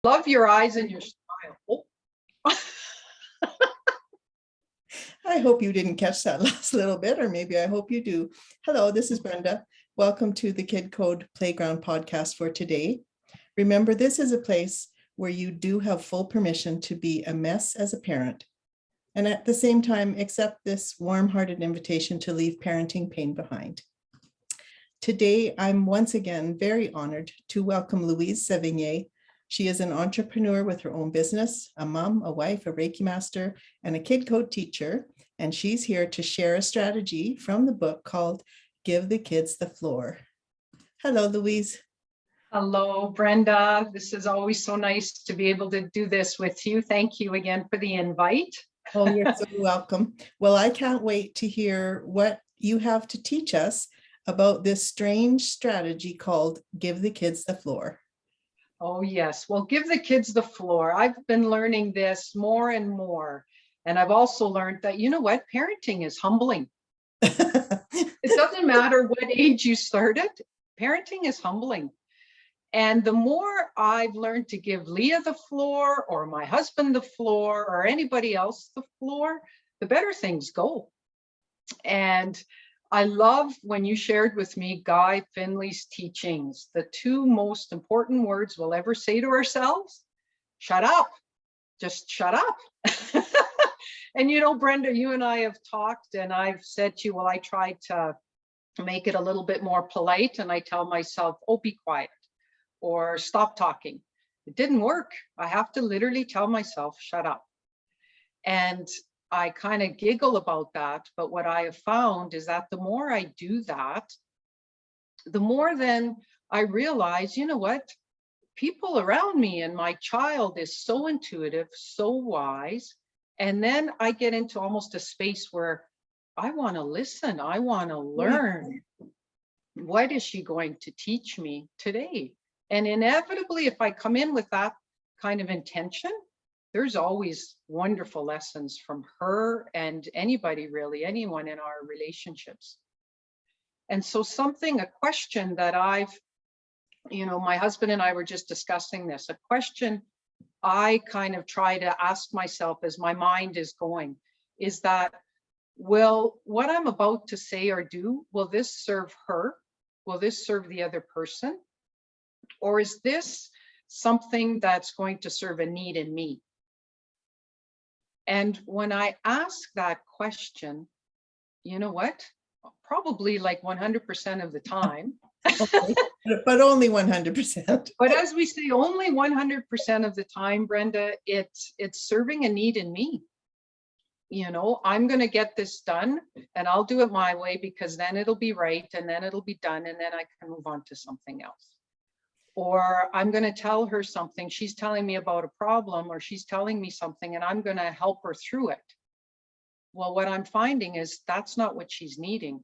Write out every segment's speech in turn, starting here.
Love your eyes and your smile. I hope you didn't catch that last little bit, or maybe I hope you do. Hello, this is Brenda. Welcome to the Kid Code Playground podcast for today. Remember, this is a place where you do have full permission to be a mess as a parent, and at the same time, accept this warm-hearted invitation to leave parenting pain behind. Today, I'm once again very honored to welcome Louise Sevigny. She is an entrepreneur with her own business, a mom, a wife, a Reiki master, and a Kid Code teacher. And she's here to share a strategy from the book called Give the Kids the Floor. Hello, Louise. Hello, Brenda. This is always so nice to be able to do this with you. Thank you again for the invite. Oh, you're so welcome. Well, I can't wait to hear what you have to teach us about this strange strategy called Give the Kids the Floor. Oh, yes. Well, give the kids the floor. I've been learning this more and more. And I've also learned that, you know what, parenting is humbling. It doesn't matter what age you started, parenting is humbling. And the more I've learned to give Leah the floor, or my husband the floor, or anybody else the floor, the better things go. And I love when you shared with me Guy Finley's teachings. The two most important words we'll ever say to ourselves: shut up, just shut up. And you know, Brenda, you and I have talked, and I've said to you, well, I tried to make it a little bit more polite, and I tell myself, oh, be quiet, or stop talking. It didn't work. I have to literally tell myself, shut up. And I kind of giggle about that. But what I have found is that the more I do that, the more then I realize, you know what? People around me and my child is so intuitive, so wise. And then I get into almost a space where I want to listen. I want to learn. What is she going to teach me today? And inevitably, if I come in with that kind of intention, there's always wonderful lessons from her and anybody, really, anyone in our relationships. And so a question that my husband and I were just discussing this, a question I kind of try to ask myself as my mind is going, is that, will what I'm about to say or do, will this serve her? Will this serve the other person? Or is this something that's going to serve a need in me? And when I ask that question, you know what? Probably like 100% of the time. But only 100%. But as we say, only 100% of the time, Brenda, it's serving a need in me. You know, I'm going to get this done, and I'll do it my way, because then it'll be right, and then it'll be done, and then I can move on to something else. Or I'm going to tell her something, she's telling me about a problem, or she's telling me something, and I'm going to help her through it. Well, what I'm finding is that's not what she's needing.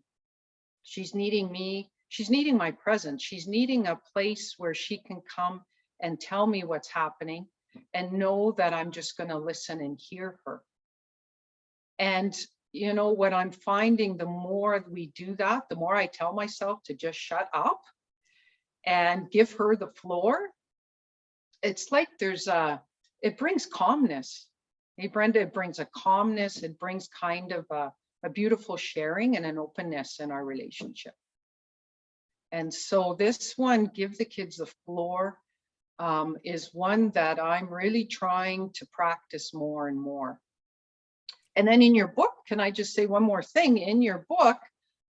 She's needing me. She's needing my presence. She's needing a place where she can come and tell me what's happening and know that I'm just going to listen and hear her. And you know what I'm finding, the more we do that, the more I tell myself to just shut up and give her the floor. It's like it brings calmness. Hey, Brenda, it brings a calmness. It brings kind of a beautiful sharing and an openness in our relationship. And so this one, give the kids the floor, is one that I'm really trying to practice more and more. And then in your book, can I just say one more thing? In your book,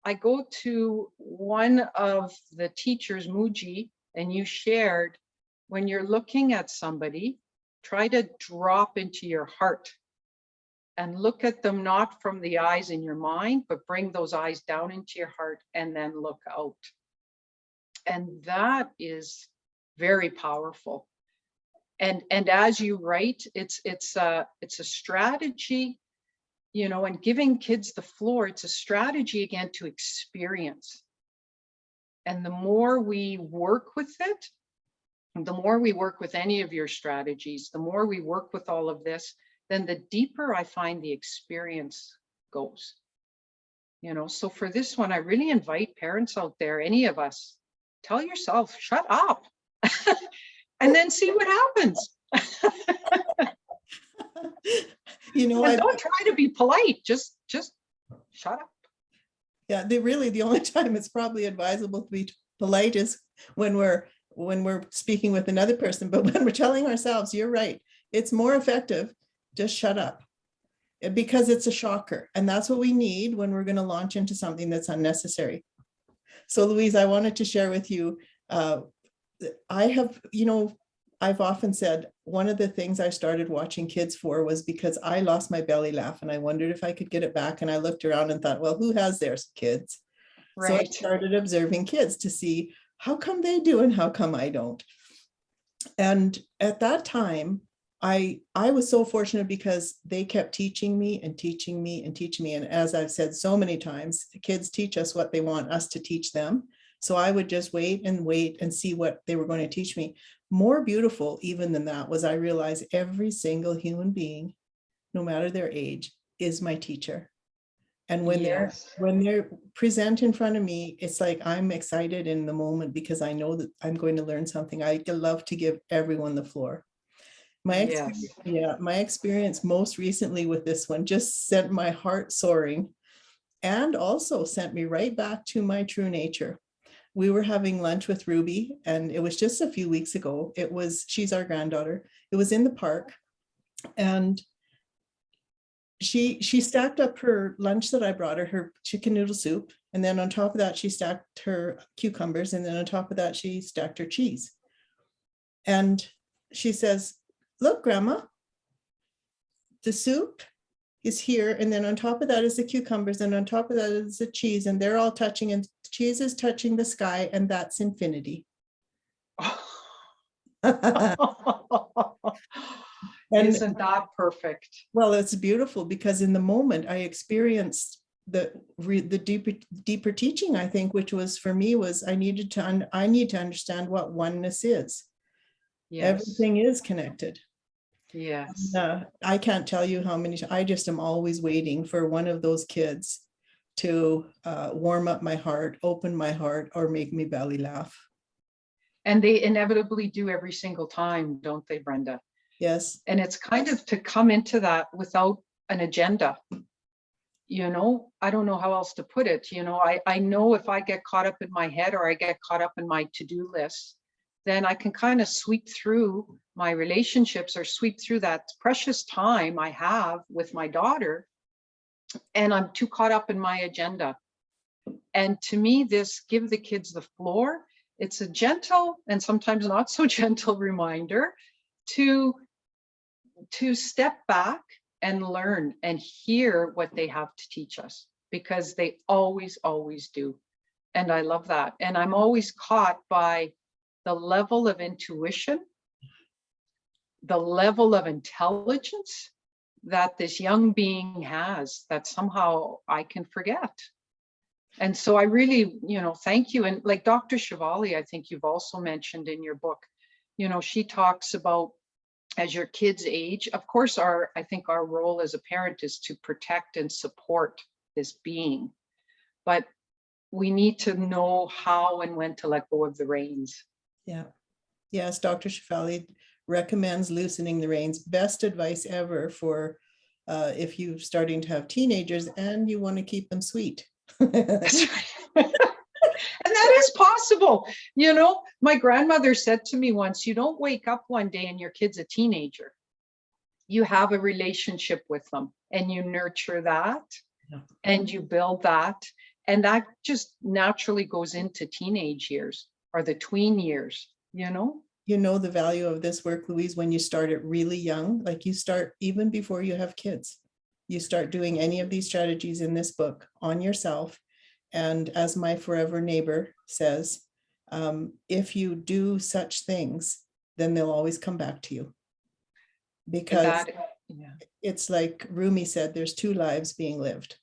I go to one of the teachers, Muji, and you shared, when you're looking at somebody, try to drop into your heart and look at them, not from the eyes in your mind, but bring those eyes down into your heart and then look out. And that is very powerful. And as you write, it's a strategy, you know, and giving kids the floor, it's a strategy again to experience. And the more we work with it, the more we work with any of your strategies, the more we work with all of this, then the deeper I find the experience goes. You know, so for this one, I really invite parents out there, any of us, tell yourself, shut up. and then see what happens. You know, And don't try to be polite. Just shut up. yeah, the only time it's probably advisable to be polite is when we're speaking with another person. But when we're telling ourselves, you're right, it's more effective. Just shut up, because it's a shocker. And that's what we need when we're going to launch into something that's unnecessary. So Louise, I wanted to share with you, I have, I've often said one of the things I started watching kids for was because I lost my belly laugh and I wondered if I could get it back. And I looked around and thought, well, who has theirs? Kids. So I Right. started observing kids to see how come they do and how come I don't. And at that time, I was so fortunate because they kept teaching me and teaching me and teaching me. And as I've said so many times, the kids teach us what they want us to teach them. So I would just wait and see what they were going to teach me. More beautiful even than that was I realized every single human being, no matter their age, is my teacher. And when they're present in front of me, it's like I'm excited in the moment because I know that I'm going to learn something. I love to give everyone the floor. My experience most recently with this one just sent my heart soaring and also sent me right back to my true nature. We were having lunch with Ruby and it was just a few weeks ago. She's our granddaughter. It was in the park and she stacked up her lunch that I brought her chicken noodle soup. And then on top of that, she stacked her cucumbers. And then on top of that, she stacked her cheese. And she says, look, Grandma, the soup is here. And then on top of that is the cucumbers. And on top of that is the cheese. And they're all touching and the cheese is touching the sky. And that's infinity. And isn't that perfect? Well, it's beautiful because in the moment I experienced the deeper teaching, I think, which was for me was I need to understand what oneness is. Yes. Everything is connected. Yes. I can't tell you how many, I just am always waiting for one of those kids to warm up my heart, open my heart, or make me belly laugh. And they inevitably do every single time, don't they, Brenda? Yes. And it's kind of to come into that without an agenda. I don't know how else to put it. I know if I get caught up in my head or I get caught up in my to-do list, then I can kind of sweep through my relationships or sweep through that precious time I have with my daughter. And I'm too caught up in my agenda. And to me, this give the kids the floor. It's a gentle and sometimes not so gentle reminder to step back and learn and hear what they have to teach us, because they always do. And I love that. And I'm always caught by the level of intuition, the level of intelligence that this young being has that somehow I can forget. And so I really, thank you. And like Dr. Shivali, I think you've also mentioned in your book, she talks about as your kids age, of course, I think our role as a parent is to protect and support this being, but we need to know how and when to let go of the reins. Yeah. Yes, Dr. Shifali recommends loosening the reins. Best advice ever for if you're starting to have teenagers and you want to keep them sweet. That's right. And that is possible. My grandmother said to me once, you don't wake up one day and your kid's a teenager. You have a relationship with them and you nurture that and you build that. And that just naturally goes into teenage years or the tween years, You know the value of this work, Louise, when you start it really young, like you start even before you have kids. You start doing any of these strategies in this book on yourself. And as my forever neighbor says, if you do such things, then they'll always come back to you. Because it's like Rumi said, there's two lives being lived,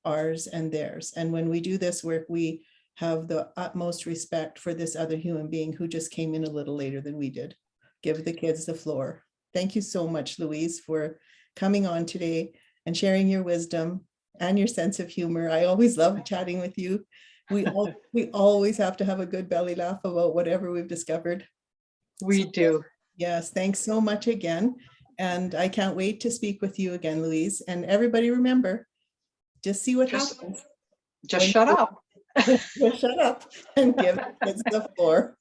ours and theirs. And when we do this work, we have the utmost respect for this other human being who just came in a little later than we did. Give the kids the floor. Thank you so much, Louise, for coming on today and sharing your wisdom and your sense of humor. I always love chatting with you. We always have to have a good belly laugh about whatever we've discovered. We do. Yes, thanks so much again. And I can't wait to speak with you again, Louise. And everybody remember, just see what Just happens just when shut you up. shut up and give kids the floor.